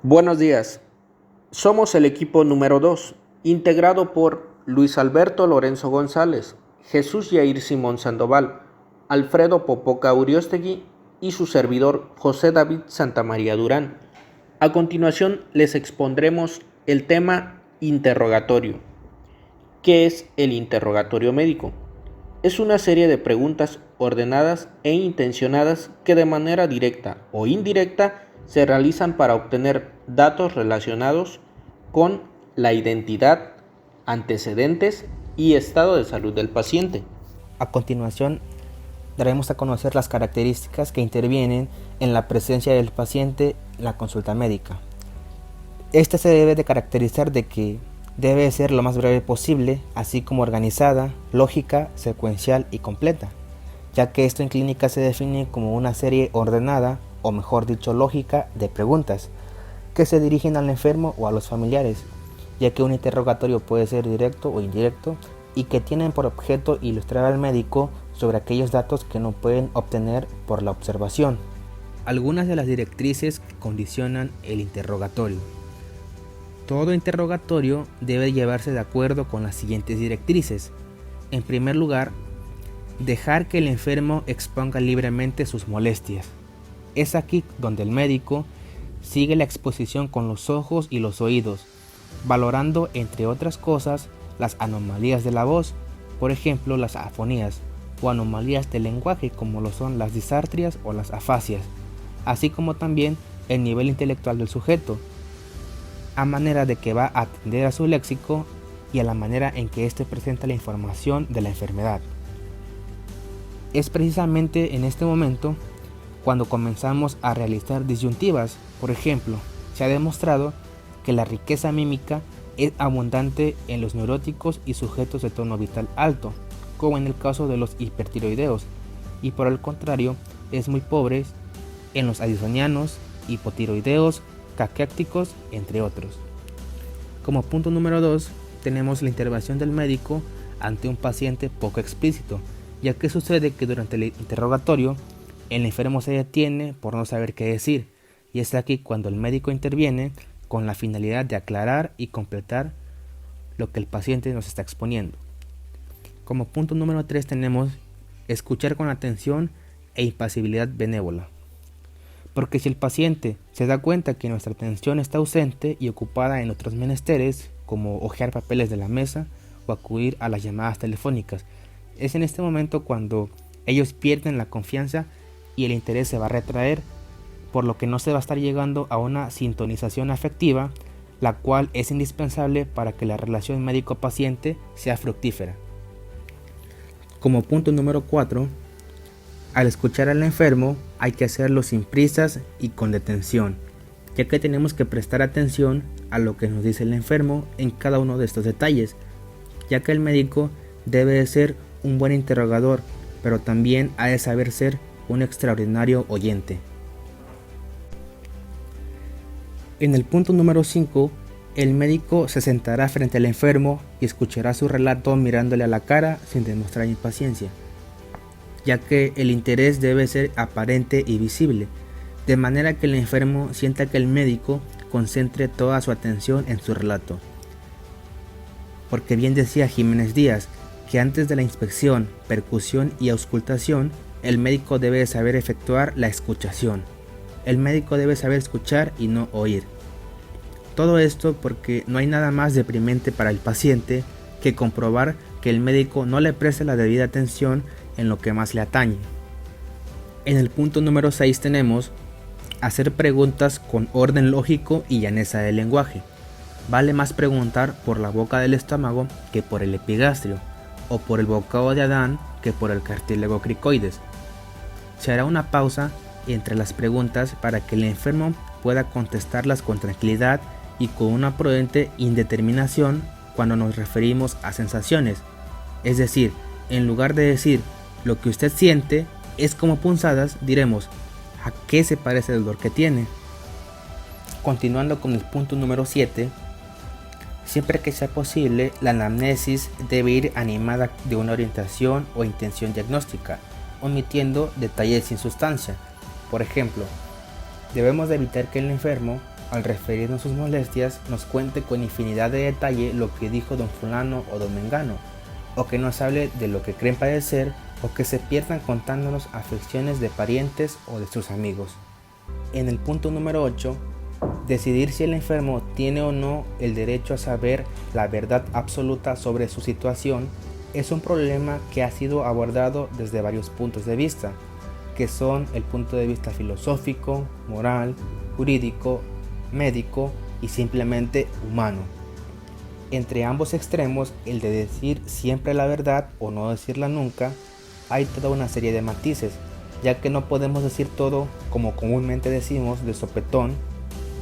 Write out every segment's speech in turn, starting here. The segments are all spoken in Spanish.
Buenos días, somos el equipo número 2, integrado por Luis Alberto Lorenzo González, Jesús Yair Simón Sandoval, Alfredo Popoca Uriostegui y su servidor José David Santamaría Durán. A continuación les expondremos el tema interrogatorio. ¿Qué es el interrogatorio médico? Es una serie de preguntas ordenadas e intencionadas que de manera directa o indirecta se realizan para obtener datos relacionados con la identidad, antecedentes y estado de salud del paciente. A continuación, daremos a conocer las características que intervienen en la presencia del paciente en la consulta médica. Esta se debe de caracterizar de que debe ser lo más breve posible, así como organizada, lógica, secuencial y completa, ya que esto en clínica se define como una serie ordenada, o mejor dicho lógica, de preguntas que se dirigen al enfermo o a los familiares, ya que un interrogatorio puede ser directo o indirecto y que tienen por objeto ilustrar al médico sobre aquellos datos que no pueden obtener por la observación. Algunas de las directrices que condicionan el interrogatorio. Todo interrogatorio debe llevarse de acuerdo con las siguientes directrices. En primer lugar, dejar que el enfermo exponga libremente sus molestias. Es aquí donde el médico sigue la exposición con los ojos y los oídos, valorando, entre otras cosas, las anomalías de la voz, por ejemplo las afonías, o anomalías del lenguaje como lo son las disartrias o las afasias, así como también el nivel intelectual del sujeto, a manera de que va a atender a su léxico y a la manera en que éste presenta la información de la enfermedad. Es precisamente en este momento cuando comenzamos a realizar disyuntivas. Por ejemplo, se ha demostrado que la riqueza mímica es abundante en los neuróticos y sujetos de tono vital alto, como en el caso de los hipertiroideos, y por el contrario es muy pobre en los addisonianos, hipotiroideos, caquéticos, entre otros. Como punto número 2, tenemos la intervención del médico ante un paciente poco explícito, ya que sucede que durante el interrogatorio el enfermo se detiene por no saber qué decir, y es aquí cuando el médico interviene con la finalidad de aclarar y completar lo que el paciente nos está exponiendo. Como punto número 3 tenemos escuchar con atención e impasibilidad benévola. Porque si el paciente se da cuenta que nuestra atención está ausente y ocupada en otros menesteres, como hojear papeles de la mesa o acudir a las llamadas telefónicas, es en este momento cuando ellos pierden la confianza y el interés se va a retraer, por lo que no se va a estar llegando a una sintonización afectiva, la cual es indispensable para que la relación médico-paciente sea fructífera. Como punto número 4, al escuchar al enfermo hay que hacerlo sin prisas y con detención, ya que tenemos que prestar atención a lo que nos dice el enfermo en cada uno de estos detalles, ya que el médico debe de ser un buen interrogador, pero también ha de saber ser un extraordinario oyente. En el punto número 5, el médico se sentará frente al enfermo y escuchará su relato mirándole a la cara sin demostrar impaciencia, ya que el interés debe ser aparente y visible, de manera que el enfermo sienta que el médico concentre toda su atención en su relato. Porque bien decía Jiménez Díaz, que antes de la inspección, percusión y auscultación, el médico debe saber efectuar la escuchación. El médico debe saber escuchar y no oír. Todo esto porque no hay nada más deprimente para el paciente que comprobar que el médico no le preste la debida atención en lo que más le atañe. En el punto número 6 tenemos hacer preguntas con orden lógico y llaneza del lenguaje. Vale más preguntar por la boca del estómago que por el epigastrio, o por el bocado de Adán que por el cartílago cricoides. Se hará una pausa entre las preguntas para que el enfermo pueda contestarlas con tranquilidad y con una prudente indeterminación cuando nos referimos a sensaciones. Es decir, en lugar de decir lo que usted siente es como punzadas, diremos ¿a qué se parece el dolor que tiene? Continuando con el punto número 7, siempre que sea posible, la anamnesis debe ir animada de una orientación o intención diagnóstica, omitiendo detalles sin sustancia. Por ejemplo, debemos de evitar que el enfermo al referirnos a sus molestias, nos cuente con infinidad de detalle lo que dijo don fulano o don mengano, o que nos hable de lo que creen padecer, o que se pierdan contándonos afecciones de parientes o de sus amigos. En el punto número 8, decidir si el enfermo tiene o no el derecho a saber la verdad absoluta sobre su situación es un problema que ha sido abordado desde varios puntos de vista, que son el punto de vista filosófico, moral, jurídico, médico y simplemente humano. Entre ambos extremos, el de decir siempre la verdad o no decirla nunca, hay toda una serie de matices, ya que no podemos decir todo como comúnmente decimos de sopetón,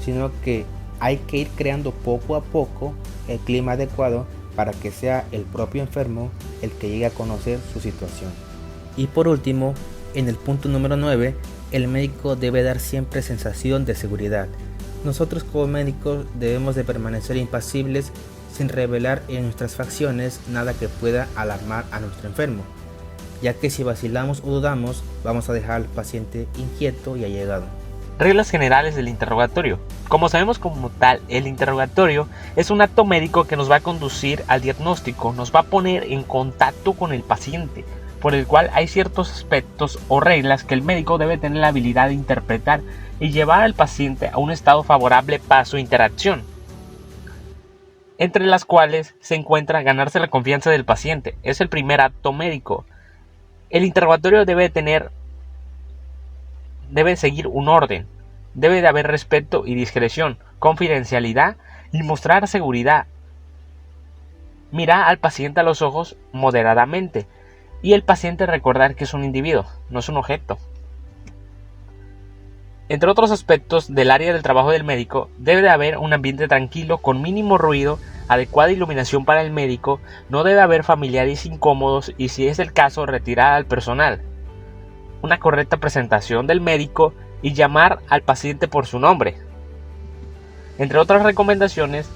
sino que hay que ir creando poco a poco el clima adecuado para que sea el propio enfermo el que llegue a conocer su situación. Y por último, en el punto número 9, el médico debe dar siempre sensación de seguridad. Nosotros como médicos debemos de permanecer impasibles sin revelar en nuestras facciones nada que pueda alarmar a nuestro enfermo, ya que si vacilamos o dudamos, vamos a dejar al paciente inquieto y allegado. Reglas generales del interrogatorio. Como sabemos como tal, el interrogatorio es un acto médico que nos va a conducir al diagnóstico, nos va a poner en contacto con el paciente, por el cual hay ciertos aspectos o reglas que el médico debe tener la habilidad de interpretar y llevar al paciente a un estado favorable para su interacción, entre las cuales se encuentra ganarse la confianza del paciente. Es el primer acto médico. El interrogatorio debe seguir un orden, debe de haber respeto y discreción, confidencialidad y mostrar seguridad. Mirar al paciente a los ojos moderadamente y el paciente recordar que es un individuo, no es un objeto. Entre otros aspectos del área del trabajo del médico, debe de haber un ambiente tranquilo con mínimo ruido, adecuada iluminación para el médico, no debe haber familiares incómodos y si es el caso retirar al personal. Una correcta presentación del médico y llamar al paciente por su nombre. Entre otras recomendaciones,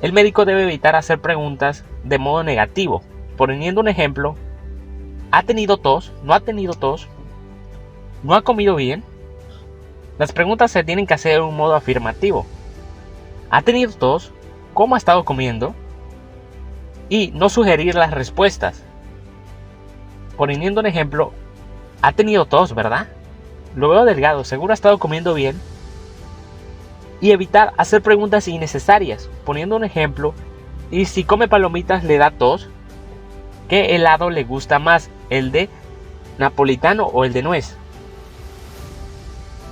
el médico debe evitar hacer preguntas de modo negativo, poniendo un ejemplo: ¿ha tenido tos? ¿No ha tenido tos? ¿No ha comido bien? Las preguntas se tienen que hacer de un modo afirmativo. ¿Ha tenido tos? ¿Cómo ha estado comiendo? Y no sugerir las respuestas, poniendo un ejemplo: ha tenido tos, ¿verdad? Lo veo delgado, seguro ha estado comiendo bien. Y evitar hacer preguntas innecesarias, poniendo un ejemplo: y si come palomitas le da tos, ¿qué helado le gusta más, el de napolitano o el de nuez?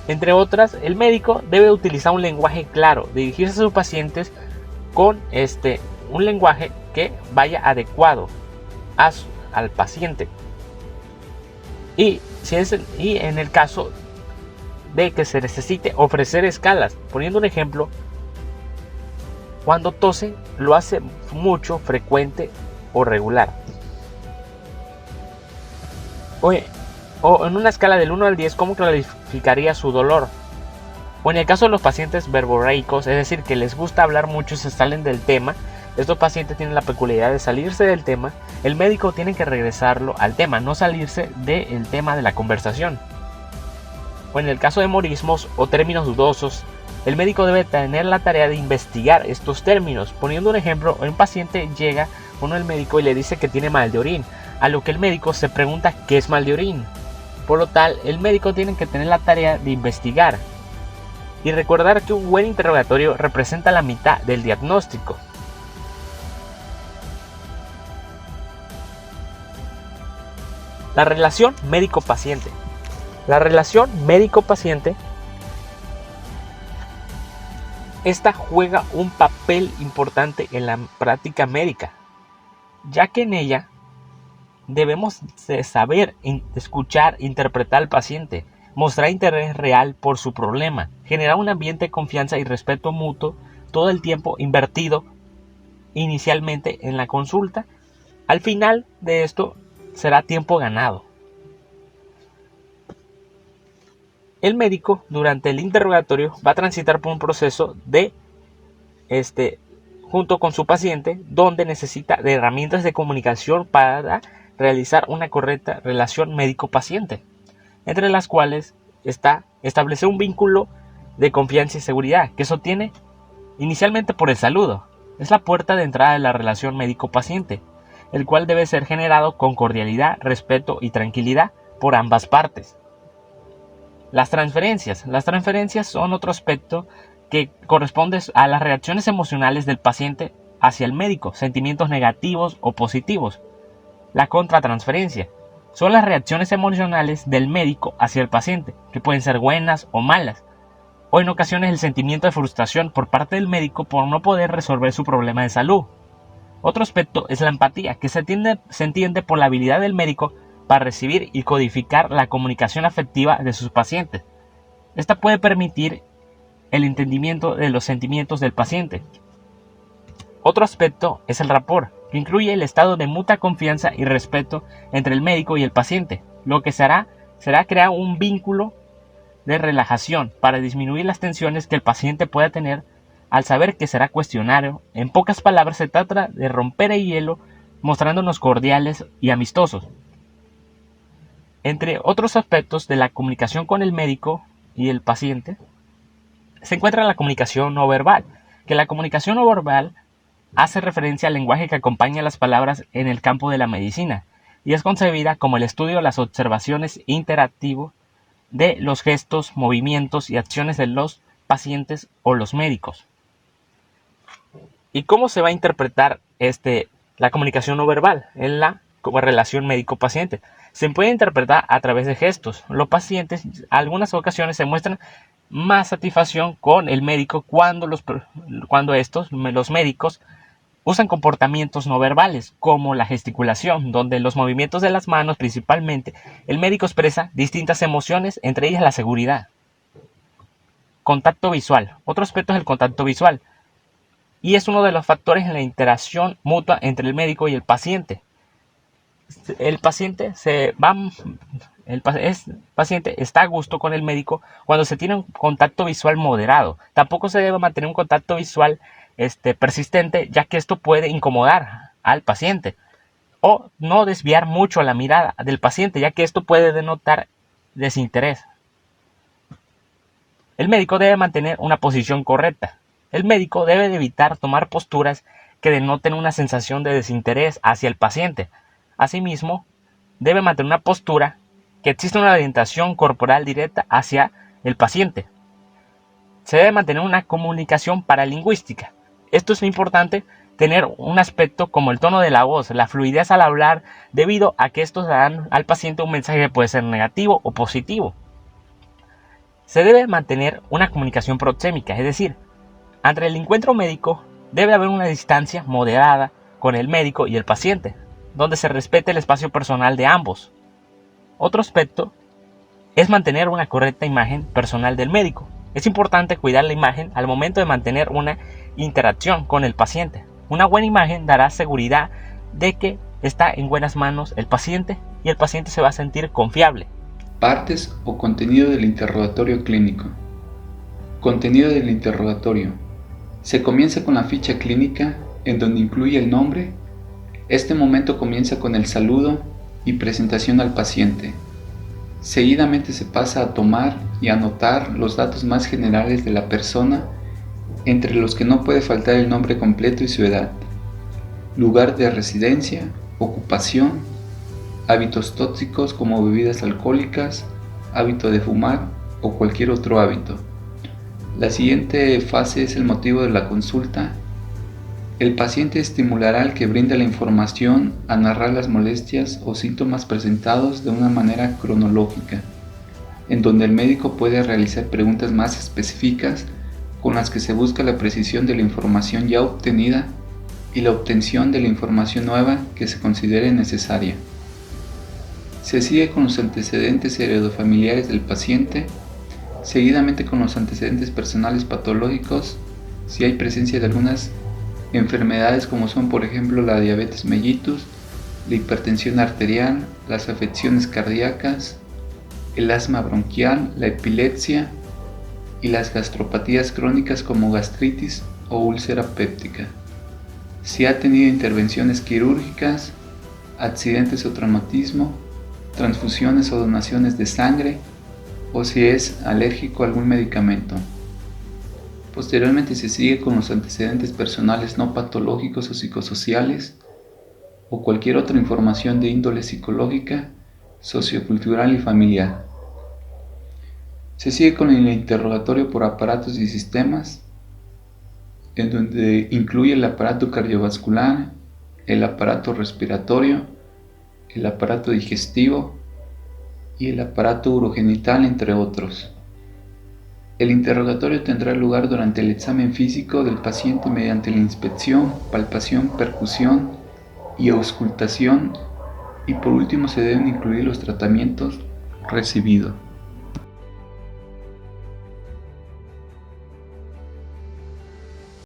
Entre otras, el médico debe utilizar un lenguaje claro, dirigirse a sus pacientes con un lenguaje que vaya adecuado al paciente. Y en el caso de que se necesite ofrecer escalas, poniendo un ejemplo: cuando tose lo hace mucho, frecuente o regular. O en una escala del 1 al 10, ¿cómo clasificaría su dolor? O en el caso de los pacientes verborreicos, es decir, que les gusta hablar mucho y se salen del tema, estos pacientes tienen la peculiaridad de salirse del tema, el médico tiene que regresarlo al tema, no salirse del tema de la conversación. O en el caso de morismos o términos dudosos, el médico debe tener la tarea de investigar estos términos. Poniendo un ejemplo, un paciente llega con el médico y le dice que tiene mal de orín, a lo que el médico se pregunta qué es mal de orín. Por lo tal, el médico tiene que tener la tarea de investigar y recordar que un buen interrogatorio representa la mitad del diagnóstico. La relación médico-paciente. La relación médico-paciente, esta juega un papel importante en la práctica médica, ya que en ella debemos saber escuchar, interpretar al paciente, mostrar interés real por su problema, generar un ambiente de confianza y respeto mutuo todo el tiempo invertido inicialmente en la consulta. Al final de esto será tiempo ganado. El médico durante el interrogatorio va a transitar por un proceso de junto con su paciente, donde necesita de herramientas de comunicación para realizar una correcta relación médico-paciente, entre las cuales está establecer un vínculo de confianza y seguridad que sostiene inicialmente por el saludo. Es la puerta de entrada de la relación médico-paciente, el cual debe ser generado con cordialidad, respeto y tranquilidad por ambas partes. Las transferencias. Las transferencias son otro aspecto que corresponde a las reacciones emocionales del paciente hacia el médico, sentimientos negativos o positivos. La contratransferencia son las reacciones emocionales del médico hacia el paciente, que pueden ser buenas o malas, o en ocasiones el sentimiento de frustración por parte del médico por no poder resolver su problema de salud. Otro aspecto es la empatía, que se entiende por la habilidad del médico para recibir y codificar la comunicación afectiva de sus pacientes. Esta puede permitir el entendimiento de los sentimientos del paciente. Otro aspecto es el rapport, que incluye el estado de mutua confianza y respeto entre el médico y el paciente. Lo que será crear un vínculo de relajación para disminuir las tensiones que el paciente pueda tener al saber que será cuestionario. En pocas palabras, se trata de romper el hielo mostrándonos cordiales y amistosos. Entre otros aspectos de la comunicación con el médico y el paciente, se encuentra la comunicación no verbal, que la comunicación no verbal hace referencia al lenguaje que acompaña las palabras en el campo de la medicina y es concebida como el estudio de las observaciones interactivas de los gestos, movimientos y acciones de los pacientes o los médicos. ¿Y cómo se va a interpretar la comunicación no verbal en la relación médico-paciente? Se puede interpretar a través de gestos. Los pacientes en algunas ocasiones se muestran más satisfacción con el médico cuando los médicos usan comportamientos no verbales, como la gesticulación, donde los movimientos de las manos principalmente, el médico expresa distintas emociones, entre ellas la seguridad. Contacto visual. Otro aspecto es el contacto visual, y es uno de los factores en la interacción mutua entre el médico y el paciente. El paciente está a gusto con el médico cuando se tiene un contacto visual moderado. Tampoco se debe mantener un contacto visual persistente, ya que esto puede incomodar al paciente, o no desviar mucho la mirada del paciente, ya que esto puede denotar desinterés. El médico debe mantener una posición correcta. El médico debe de evitar tomar posturas que denoten una sensación de desinterés hacia el paciente. Asimismo, debe mantener una postura que exista una orientación corporal directa hacia el paciente. Se debe mantener una comunicación paralingüística. Esto es importante, tener un aspecto como el tono de la voz, la fluidez al hablar, debido a que estos dan al paciente un mensaje que puede ser negativo o positivo. Se debe mantener una comunicación proxémica, es decir, ante el encuentro médico debe haber una distancia moderada con el médico y el paciente, donde se respete el espacio personal de ambos. Otro aspecto es mantener una correcta imagen personal del médico. Es importante cuidar la imagen al momento de mantener una interacción con el paciente. Una buena imagen dará seguridad de que está en buenas manos el paciente y el paciente se va a sentir confiable. Partes o contenido del interrogatorio clínico. Contenido del interrogatorio. Se comienza con la ficha clínica, en donde incluye el nombre. Este momento comienza con el saludo y presentación al paciente. Seguidamente se pasa a tomar y anotar los datos más generales de la persona, entre los que no puede faltar el nombre completo y su edad, lugar de residencia, ocupación, hábitos tóxicos como bebidas alcohólicas, hábito de fumar o cualquier otro hábito. La siguiente fase es el motivo de la consulta. El paciente estimulará al que brinda la información a narrar las molestias o síntomas presentados de una manera cronológica, en donde el médico puede realizar preguntas más específicas con las que se busca la precisión de la información ya obtenida y la obtención de la información nueva que se considere necesaria. Se sigue con los antecedentes heredofamiliares del paciente, seguidamente con los antecedentes personales patológicos, si hay presencia de algunas enfermedades como son por ejemplo la diabetes mellitus, la hipertensión arterial, las afecciones cardíacas, el asma bronquial, la epilepsia y las gastropatías crónicas como gastritis o úlcera péptica. Si ha tenido intervenciones quirúrgicas, accidentes o traumatismo, transfusiones o donaciones de sangre, o si es alérgico a algún medicamento. Posteriormente se sigue con los antecedentes personales no patológicos o psicosociales o cualquier otra información de índole psicológica, sociocultural y familiar. Se sigue con el interrogatorio por aparatos y sistemas, en donde incluye el aparato cardiovascular, el aparato respiratorio, el aparato digestivo y el aparato urogenital, entre otros. El interrogatorio tendrá lugar durante el examen físico del paciente mediante la inspección, palpación, percusión y auscultación, y por último se deben incluir los tratamientos recibidos.